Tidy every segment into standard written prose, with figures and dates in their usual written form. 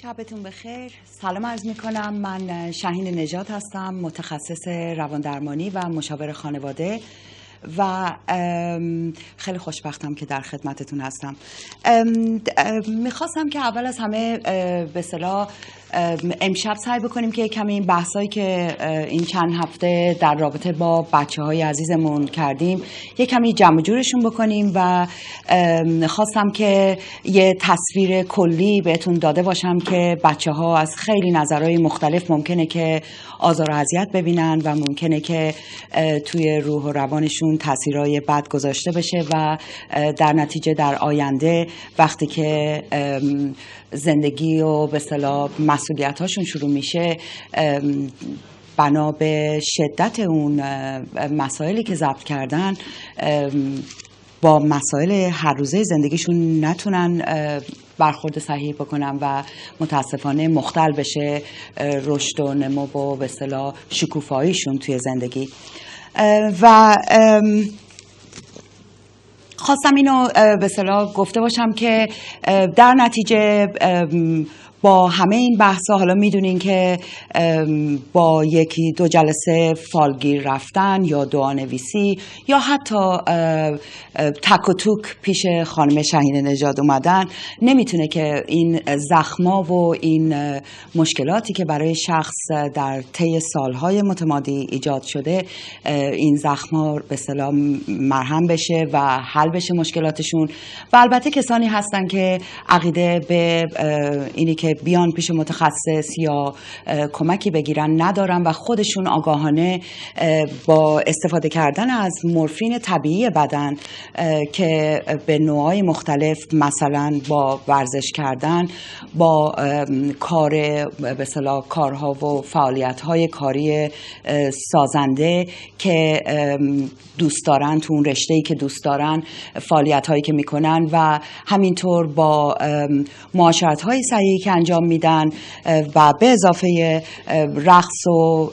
شبتون بخیر. سلام عرض میکنم. من شاهین نژاد هستم، متخصص رواندرمانی و مشاور خانواده و خیلی خوشبختم که در خدمتتون هستم. میخواستم که اول از همه به اصطلاح امشب سعی بکنیم که کمی این بحثایی که این چند هفته در رابطه با بچه‌های عزیزمون کردیم یک کمی جمع جورشون بکنیم و خواستم که یه تصویر کلی بهتون داده باشم که بچه‌ها از خیلی نظرهای مختلف ممکنه که آزار و اذیت ببینن و ممکنه که توی روح و روانشون تاثیرهای بد گذاشته بشه و در نتیجه در آینده وقتی که زندگی و به اصطلاح مسئولیت‌هاشون شروع میشه بنا به شدت اون مسائلی که ضبط کردن با مسائل هر روزه زندگیشون نتونن برخورد صحیح بکنن و متاسفانه مختل بشه رشد و نمو و به اصطلاح شکوفاییشون توی زندگی. و خواستم اینو به اصطلاح گفته باشم که در نتیجه با همه این بحثا حالا میدونین که با یکی دو جلسه فالگیر رفتن یا دعانویسی یا حتی تک و توک پیش خانم شاهین نژاد اومدن نمیتونه که این زخما و این مشکلاتی که برای شخص در طی سالهای متمادی ایجاد شده این زخما به اصطلاح مرهم بشه و حل بشه مشکلاتشون. و البته کسانی هستن که عقیده به اینی که بیان پیش متخصص یا کمکی بگیرن ندارن و خودشون آگاهانه با استفاده کردن از مورفین طبیعی بدن که به نوعای مختلف مثلا با ورزش کردن با کار به اصطلاح کارها و فعالیت‌های کاری سازنده که دوست دارن تو اون رشته‌ای که دوست دارن فعالیت‌هایی که میکنن و همینطور با معاشرت‌های صحیحی که انجام میدن و به اضافه رقص و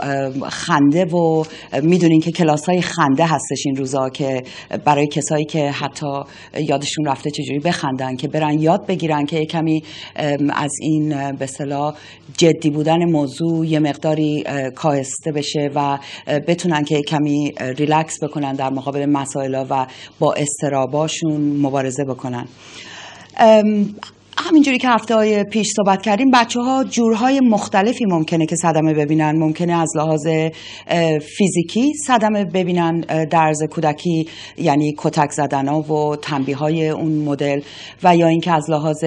خنده و میدونین که کلاس‌های خنده هستش این روزا که برای کسایی که حتی یادشون رفته چجوری بخندن که برن یاد بگیرن که کمی از این به اصطلاح جدی بودن موضوع یه مقداری کاهسته بشه و بتونن که کمی ریلکس بکنن در مقابل مسائل و با اضطراباشون مبارزه بکنن. همینجوری که هفته‌های پیش صحبت کردیم بچه‌ها جورهای مختلفی ممکنه که صدمه ببینن. ممکنه از لحاظ فیزیکی صدمه ببینن در عرض کودکی، یعنی کتک زدن‌ها و تنبیه‌های اون مدل، و یا اینکه از لحاظ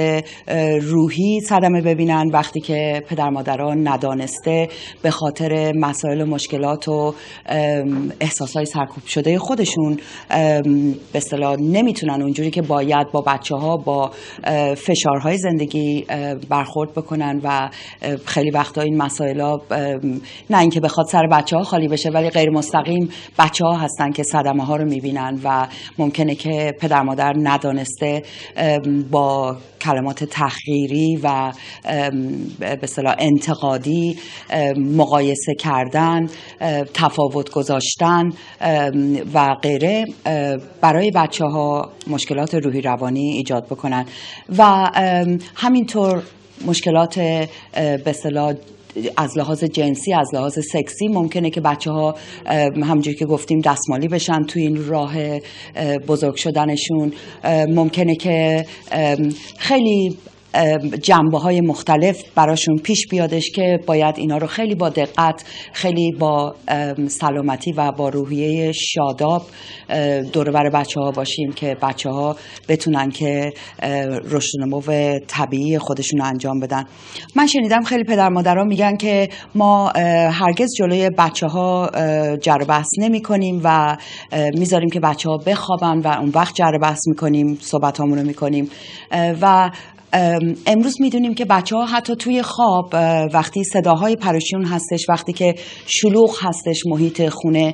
روحی صدمه ببینن وقتی که پدر مادران ندانسته به خاطر مسائل و مشکلات و احساسات سرکوب شده خودشون به اصطلاح نمیتونن اونجوری که باید با بچه‌ها با فشار های زندگی برخورد بکنن و خیلی وقتا این مسائل نه اینکه بخواد سر بچه ها خالی بشه ولی غیر مستقیم بچه ها هستن که صدمه ها رو میبینن و ممکنه که پدر مادر ندانسته با کلمات تحقیری و به اصطلاح انتقادی مقایسه کردن، تفاوت گذاشتن و غیره برای بچه ها مشکلات روحی روانی ایجاد بکنن و همینطور مشکلات به اصطلاح از لحاظ جنسی، از لحاظ سکسی ممکنه که بچه‌ها همونجوری که گفتیم دستمالی بشن توی این راه بزرگ شدنشون. ممکنه که خیلی جنبه‌های مختلف براشون پیش بیادش که باید اینا رو خیلی با دقت، خیلی با سلامتی و با روحیه شاداب دور بر بچه‌ها باشیم که بچه‌ها بتونن که رشد و نمو طبیعی خودشون رو انجام بدن. من شنیدم خیلی پدر مادرها میگن که ما هرگز جلوی بچه‌ها جر و بحث نمی‌کنیم و میذاریم که بچه‌ها بخوابن و اون وقت جر و بحث می‌کنیم، صحبتامون رو می‌کنیم. و امروز میدونیم که بچه‌ها حتی توی خواب وقتی صداهای پریشون هستش، وقتی که شلوغ هستش محیط خونه،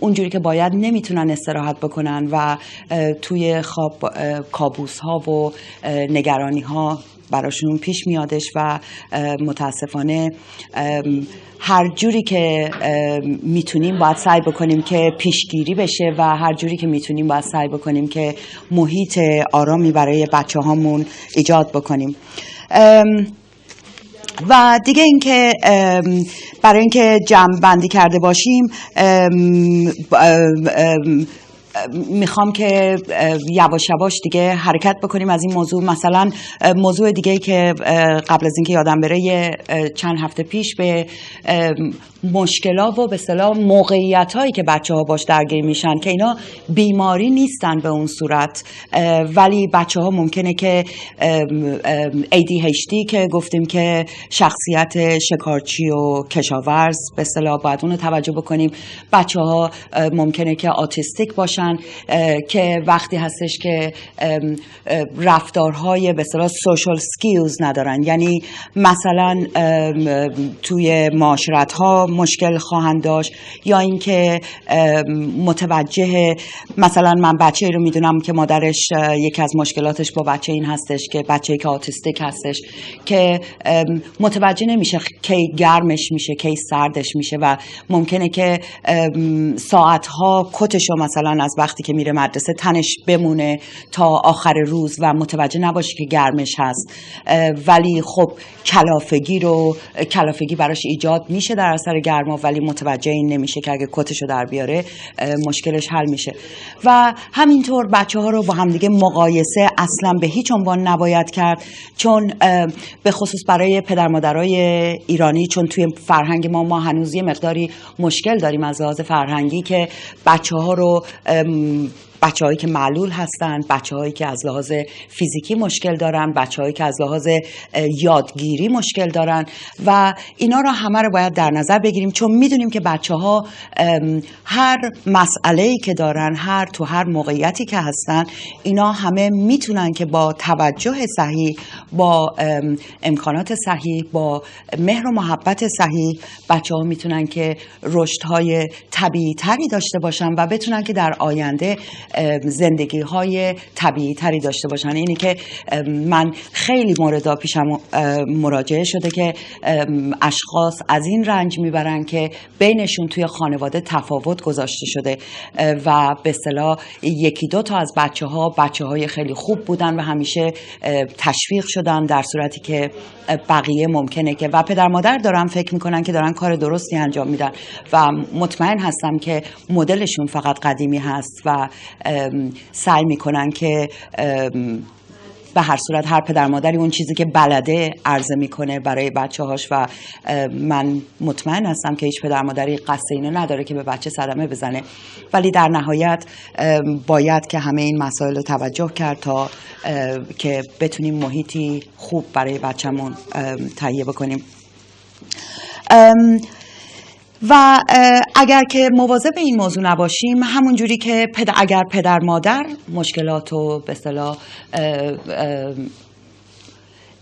اونجوری که باید نمیتونن استراحت بکنن و توی خواب کابوس‌ها و نگرانی‌ها براشون پیش میادش و متاسفانه هر جوری که میتونیم باید سعی بکنیم که پیشگیری بشه و هر جوری که میتونیم باید سعی بکنیم که محیط آرامی برای بچه هامون ایجاد بکنیم. و دیگه اینکه برای اینکه جمع بندی کرده باشیم میخوام که یواش یواش دیگه حرکت بکنیم از این موضوع. مثلا موضوع دیگه که قبل از اینکه یادم بره چند هفته پیش به مشکلات و به اصطلاح موقعیتایی که بچه‌ها باش درگیر میشن که اینا بیماری نیستن به اون صورت، ولی بچه‌ها ممکنه که ADHD که گفتیم که شخصیت شکارچی و کشاورز به اصطلاح باید اون رو توجه بکنیم. بچه‌ها ممکنه که آتیستیک باشن که وقتی هستش که رفتارهای به اصطلاح سوشال سکیلز ندارن، یعنی مثلا توی معاشرت‌ها مشکل خواهند داشت، یا اینکه متوجه مثلا من بچه‌ای رو میدونم که مادرش یکی از مشکلاتش با بچه این هستش که بچه‌ای که آتیستیک هستش که متوجه نمیشه کی گرمش میشه کی سردش میشه و ممکنه که ساعتها کتشو مثلا از وقتی که میره مدرسه تنش بمونه تا آخر روز و متوجه نباشه که گرمش هست، ولی خب کلافگی براش ایجاد میشه در اثر گرما، ولی متوجه این نمیشه که اگه کتشو در بیاره مشکلش حل میشه. و همینطور بچه‌ها رو با همدیگه مقایسه اصلا به هیچ عنوان نباید کرد، چون به خصوص برای پدر مادرای ایرانی، چون توی فرهنگ ما هنوز یه مقداری مشکل داریم از لحاظ فرهنگی که بچه‌ها رو بچه‌هایی که معلول هستن، بچه‌هایی که از لحاظ فیزیکی مشکل دارن، بچه‌هایی که از لحاظ یادگیری مشکل دارن و اینا رو همه رو باید در نظر بگیریم، چون میدونیم که بچه‌ها هر مسئله‌ای که دارن، تو هر موقعیتی که هستن، اینا همه میتونن که با توجه صحیح، با امکانات صحیح، با مهر و محبت صحیح، بچه‌ها میتونن که رشدهای طبیعی تری داشته باشن و بتونن که در آینده زندگی های طبیعی تری داشته باشن. اینی که من خیلی موردا پیشم مراجعه شده که اشخاص از این رنج میبرن که بینشون توی خانواده تفاوت گذاشته شده و به اصطلاح یکی دو تا از بچه‌های خیلی خوب بودن و همیشه تشویق شدن، در صورتی که بقیه ممکنه که و پدر مادر دارن فکر میکنن که دارن کار درستی انجام میدن و مطمئن هستم که مدلشون فقط قدیمی هست و سعی میکنن که به هر صورت هر پدر مادری اون چیزی که بلده عرضه میکنه برای بچه‌هاش و من مطمئن هستم که هیچ پدر مادری قصد اینو نداره که به بچه صدمه بزنه، ولی در نهایت باید که همه این مسائل رو توجه کرد تا که بتونیم محیطی خوب برای بچه‌مون تهیه بکنیم. و اگر که مواظب این موضوع نباشیم، همون جوری که اگر پدر مادر مشکلات و به اصطلاح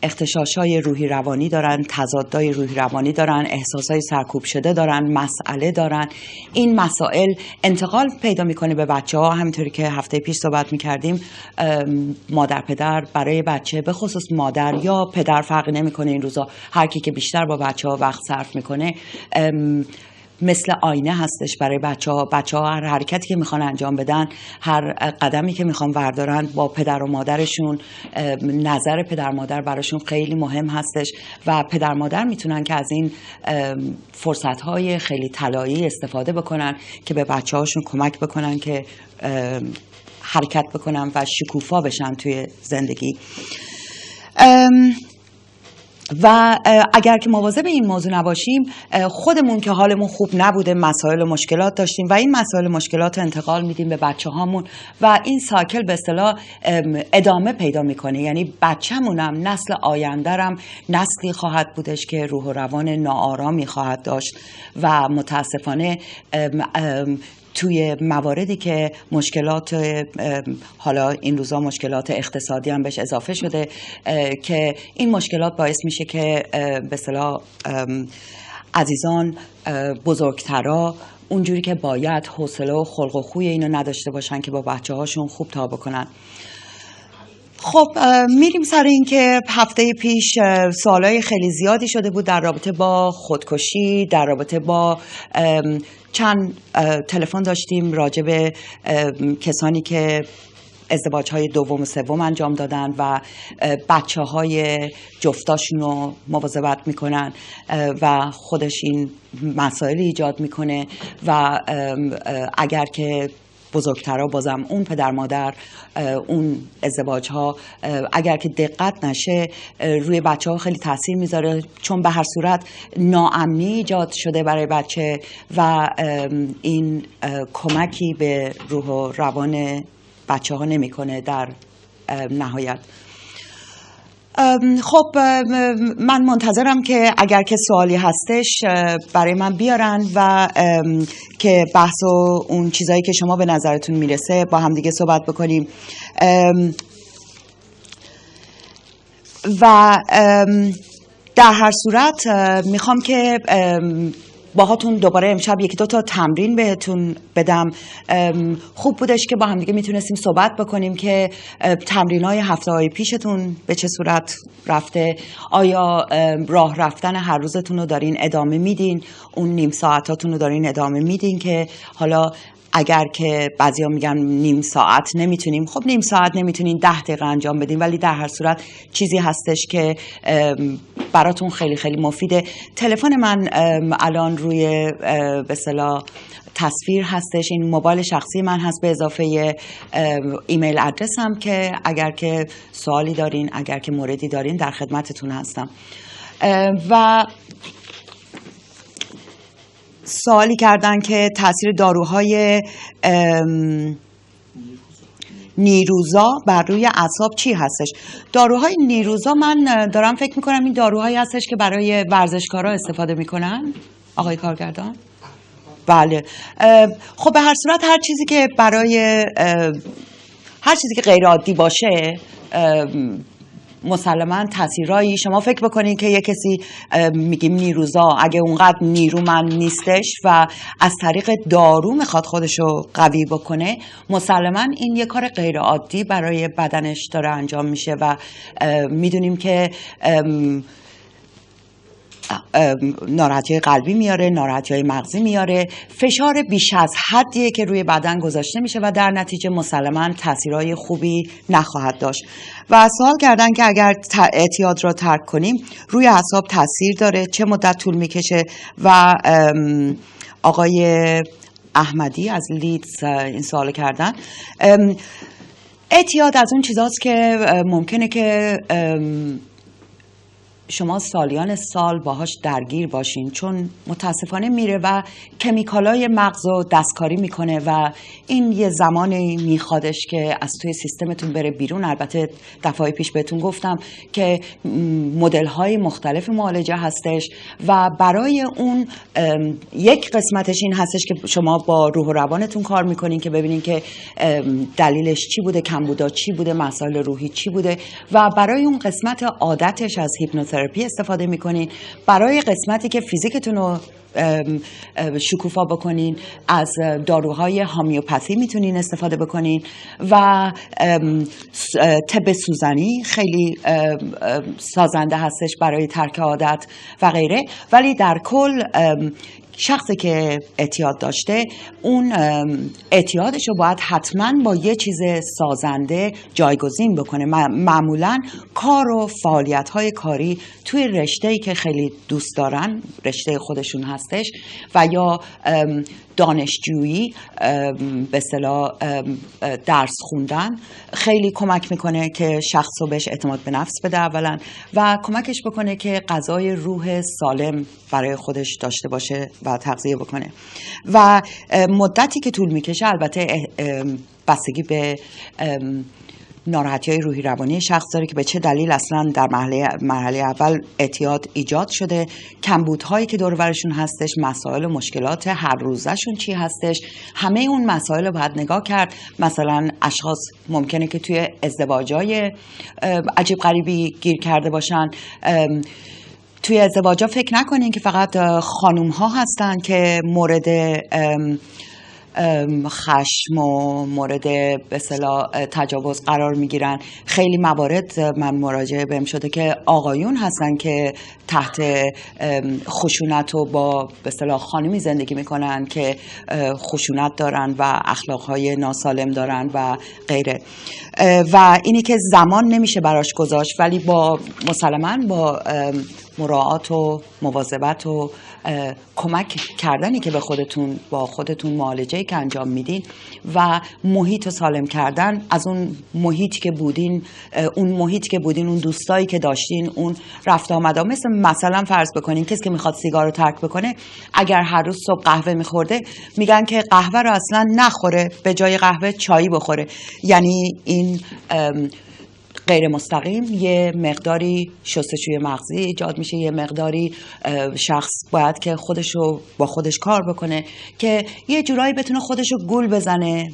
اختشاش‌های روحی روانی دارن، تضادهای روحی روانی دارن، احساسای سرکوب شده دارن، مسئله دارن، این مسائل انتقال پیدا میکنه به بچه‌ها. همونطوری که هفته پیش صحبت میکردیم، مادر پدر برای بچه، به خصوص مادر یا پدر، فرقی نمیکنه این روزا، هر کی که بیشتر با بچه‌ها وقت صرف میکنه مثل آینه هستش برای بچه‌ها هر حرکتی که میخوان انجام بدن، هر قدمی که میخوان بردارن، با پدر و مادرشون، نظر پدر مادر براشون خیلی مهم هستش و پدر مادر میتونن که از این فرصت‌های خیلی طلایی استفاده بکنن که به بچه‌هاشون کمک بکنن که حرکت بکنن و شکوفا بشن توی زندگی. و اگر که مواظب این موضوع نباشیم، خودمون که حالمون خوب نبوده، مسائل و مشکلات داشتیم و این مسائل و مشکلات رو انتقال میدیم به بچه هامون و این سایکل به اصطلاح ادامه پیدا میکنه. یعنی بچه‌مونم، نسل آینده‌رم نسلی خواهد بودش که روح و روان ناآرامی خواهد داشت و متاسفانه توی مواردی که مشکلات، حالا این روزا مشکلات اقتصادی هم بهش اضافه شده، که این مشکلات باعث میشه که به اصطلاح عزیزان بزرگترا اونجوری که باید حوصله و خلق و خوی اینو نداشته باشن که با بچه هاشون خوب تا بکنن. خب میریم سر این که هفته پیش سوالای خیلی زیادی شده بود در رابطه با خودکشی، در رابطه با چند تلفن داشتیم راجع به کسانی که ازدواج‌های دوم و سوم انجام دادن و بچه‌های جفتاشون رو مواظبت میکنن و خودش این مسائل ایجاد میکنه و اگر که بزرگترها بازم اون پدر مادر اون ازدواج ها اگر که دقت نشه روی بچه ها خیلی تاثیر میذاره، چون به هر صورت ناامنی ایجاد شده برای بچه و این کمکی به روح و روان بچه ها نمیکنه در نهایت. خب من منتظرم که اگر که سوالی هستش برای من بیارن و که بحث و اون چیزایی که شما به نظرتون میرسه با هم دیگه صحبت بکنیم. و در هر صورت میخوام که باهاتون دوباره امشب یکی دو تا تمرین بهتون بدم. خوب بودش که با هم دیگه میتونستیم صحبت بکنیم که تمرینای هفته‌های پیشتون به چه صورت رفته، آیا راه رفتن هر روزتون رو دارین ادامه میدین، اون نیم ساعتاتون رو دارین ادامه میدین که حالا اگر که بعضیا میگن نیم ساعت نمیتونیم، خب نیم ساعت نمیتونین 10 دقیقه انجام بدین، ولی در هر صورت چیزی هستش که براتون خیلی خیلی مفیده. تلفن من الان روی به اصطلاح تصویر هستش، این موبایل شخصی من هست به اضافه ایمیل ادرسم که اگر که سوالی دارین، اگر که موردی دارین در خدمتتون هستم. و سوالی کردن که تاثیر داروهای نیروزا بر روی اعصاب چی هستش. داروهای نیروزا من دارم فکر میکنم این داروهایی هستش که برای ورزشکارا استفاده میکنن آقای کارگردان. بله خب به هر صورت هر چیزی که برای هر چیزی که غیر عادی باشه مسلماً تاثیرایی، شما فکر بکنید که یه کسی میگیم نیروزا اگه اونقدر نیرومند نیستش و از طریق دارو میخواد خودشو قوی بکنه، مسلماً این یه کار غیر عادی برای بدنش داره انجام میشه و میدونیم که ناراحتی قلبی میاره، ناراحتی مغزی میاره، فشار بیش از حدیه که روی بدن گذاشته میشه و در نتیجه مسلماً تاثیرهای خوبی نخواهد داشت. و سوال کردن که اگر اعتیاد را ترک کنیم روی اعصاب تاثیر داره، چه مدت طول میکشه؟ و آقای احمدی از لیدز این سوال کردن. اعتیاد از اون چیزاست که ممکنه که شما سالیان سال باهاش درگیر باشین، چون متاسفانه میره و کمیکالای مغز رو دستکاری میکنه و این یه زمانی میخوادش که از توی سیستمتون بره بیرون. البته دفعه پیش بهتون گفتم که مدل‌های مختلف معالجه هستش و برای اون یک قسمتش این هستش که شما با روح و روانتون کار میکنین که ببینین که دلیلش چی بوده، کمبودا چی بوده، مسائل روحی چی بوده، و برای اون قسمت عادتش از هیپنوتراپی استفاده میکنین. برای قسمتی که فیزیکتون رو شکوفا بکنین از داروهای هومیوپاتی میتونین استفاده بکنین و طب سوزنی خیلی سازنده هستش برای ترک عادت و غیره. ولی در کل شخصی که اعتیاد داشته اون اعتیادش رو باید حتما با یه چیز سازنده جایگزین بکنه، معمولا کار و فعالیت‌های کاری توی رشته‌ای که خیلی دوست دارن، رشته خودشون هستش، و یا دانشجویی به اصطلاح درس خوندن خیلی کمک میکنه که شخص رو بهش اعتماد به نفس بده اولا و کمکش بکنه که غذای روح سالم برای خودش داشته باشه و تغذیه بکنه. و مدتی که طول میکشه البته بستگی به ناراحتی‌های روحی روانی شخص داره که به چه دلیل اصلا در مرحله اول اعتیاد ایجاد شده، کمبودهایی که دور و برشون هستش، مسائل و مشکلات هر روزشون چی هستش. همه اون مسائل رو باید نگاه کرد. مثلا اشخاص ممکنه که توی ازدواجای عجیب غریبی گیر کرده باشن. توی ازدواجا فکر نکنین که فقط خانوم ها هستن که مورد خشم و مورد به اصطلاح تجاوز قرار میگیرن. خیلی موارد من مراجعه بهم شده که آقایون هستن که تحت خشونت و با به اصطلاح خانمی زندگی میکنن که خشونت دارن و اخلاقهای ناسالم دارن و غیره، و اینی که زمان نمیشه براش گذاشت، ولی با مسلماً با مراعات و مواظبت و کمک کردنی که به خودتون با خودتون معالجه‌ای که انجام میدین و محیط سالم کردن، از اون محیطی که بودین، اون دوستایی که داشتین، اون رفت آمدا، مثلا فرض بکنین کسی که میخواد سیگار رو ترک بکنه، اگر هر روز صبح قهوه میخورده، میگن که قهوه رو اصلا نخوره، به جای قهوه چایی بخوره. یعنی این غیر مستقیم یه مقداری شستشوی مغزی ایجاد میشه، یه مقداری شخص باید که خودشو با خودش کار بکنه که یه جورایی بتونه خودشو گول بزنه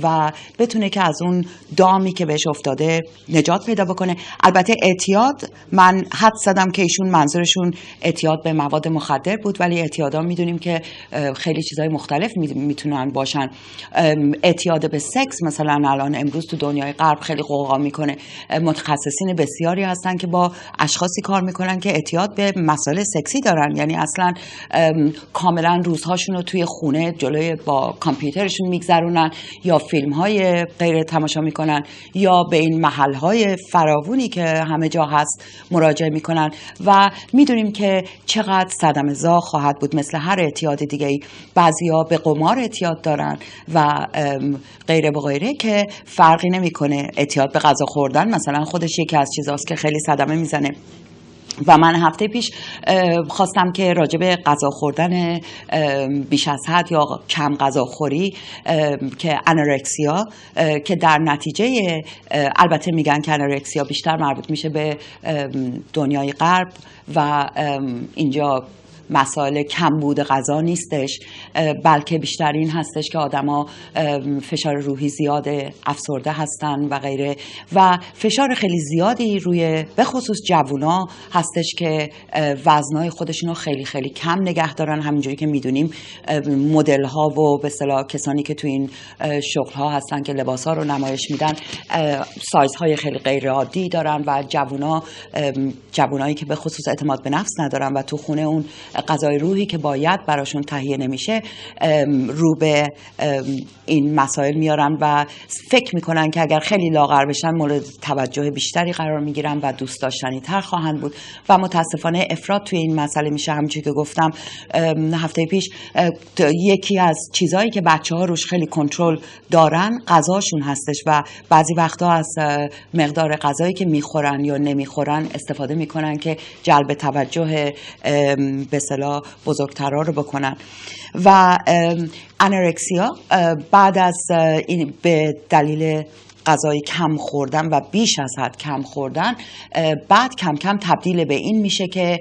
و بتونه که از اون دامی که بهش افتاده نجات پیدا بکنه. البته اعتیاد، من حد زدم که ایشون منظورشون اعتیاد به مواد مخدر بود، ولی اعتیادا میدونیم که خیلی چیزای مختلف میتونن باشن. اعتیاد به سکس مثلا الان امروز تو دنیای غرب خیلی غوغا میکنه. متخصصین بسیاری هستن که با اشخاصی کار میکنن که اعتیاد به مسائل سکسی دارن، یعنی اصلا کاملا روزهاشون رو توی خونه جلوی با کامپیوترشون میگذرونن یا فیلم های غیر تماشا میکنن یا به این محل های فراوونی که همه جا هست مراجعه میکنن و میدونیم که چقدر صدمه‌زا خواهد بود. مثل هر اعتیاد دیگه‌ای، بعضیا به قمار اعتیاد دارن و غیره و غیره که فرقی نمیکنه. اعتیاد به غذا خوردن مثلا خودش یکی از چیزاست که خیلی صدمه میزنه. و من هفته پیش خواستم که راجع به غذا خوردن بیش از حد یا کم غذاخوری که انورکسیا، که در نتیجه البته میگن که انورکسیا بیشتر مربوط میشه به دنیای غرب و اینجا مسائل کمبود غذا نیستش، بلکه بیشتر این هستش که آدما فشار روحی زیاده، افسرده هستن و غیره، و فشار خیلی زیادی روی به خصوص جوونا هستش که وزنای خودشونو خیلی خیلی کم نگه دارن. همینجوری که میدونیم مدل ها و به اصطلاح کسانی که تو این شغل ها هستن که لباس ها رو نمایش میدن سایز های خیلی غیر عادی دارن و جوونایی که به خصوص اعتماد به نفس ندارن و تو خونه اون غذای روحی که باید براشون تهیه نمیشه رو به این مسائل میارن و فکر میکنن که اگر خیلی لاغر بشن مورد توجه بیشتری قرار میگیرن و دوست داشتنی تر خواهند بود و متاسفانه افراط توی این مسئله میشه. همونجوری که گفتم هفته پیش، یکی از چیزایی که بچه‌ها روش خیلی کنترل دارن غذاشون هستش و بعضی وقتا از مقدار غذایی که میخورن یا نمیخورن استفاده میکنن که جلب توجه به اصطلاح بزرگترا رو بکنن. و انورکسیا بعد از این به دلیل غذای کم خوردن و بیش از حد کم خوردن، بعد کم کم تبدیل به این میشه که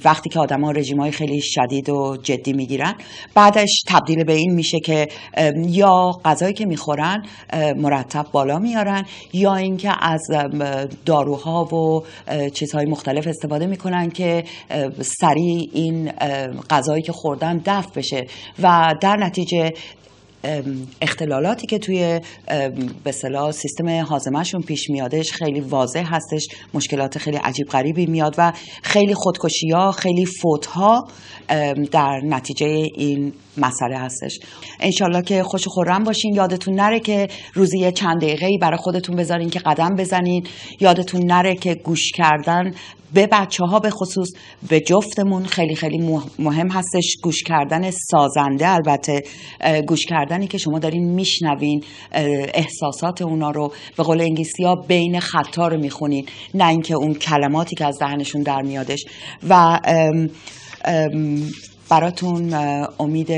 وقتی که آدم ها رژیم‌های خیلی شدید و جدی میگیرن، بعدش تبدیل به این میشه که یا غذایی که میخورن مرتب بالا میارن یا اینکه از داروها و چیزهای مختلف استفاده میکنن که سریع این غذایی که خوردن دفع بشه و در نتیجه اختلالاتی که توی به اصطلاح سیستم هاضمه‌شون پیش میادش خیلی واضح هستش. مشکلات خیلی عجیب غریبی میاد و خیلی خودکشی‌ها، خیلی فوت‌ها در نتیجه این مسئله هستش. انشالله که خوش و خرم باشین. یادتون نره که روزی چند دقیقه‌ای برای خودتون بذارین که قدم بزنین. یادتون نره که گوش کردن به بچه‌ها به خصوص به جفتمون خیلی خیلی مهم هستش. گوش کردن سازنده، البته گوش کردنی که شما دارین میشنوین احساسات اونا رو، به قول انگلیسی‌ها بین خطا رو میخونین، نه اینکه اون کلماتی که از دهنشون در میادش. و براتون امید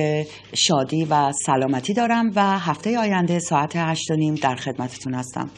شادی و سلامتی دارم و هفته آینده ساعت 8:30 در خدمتتون هستم.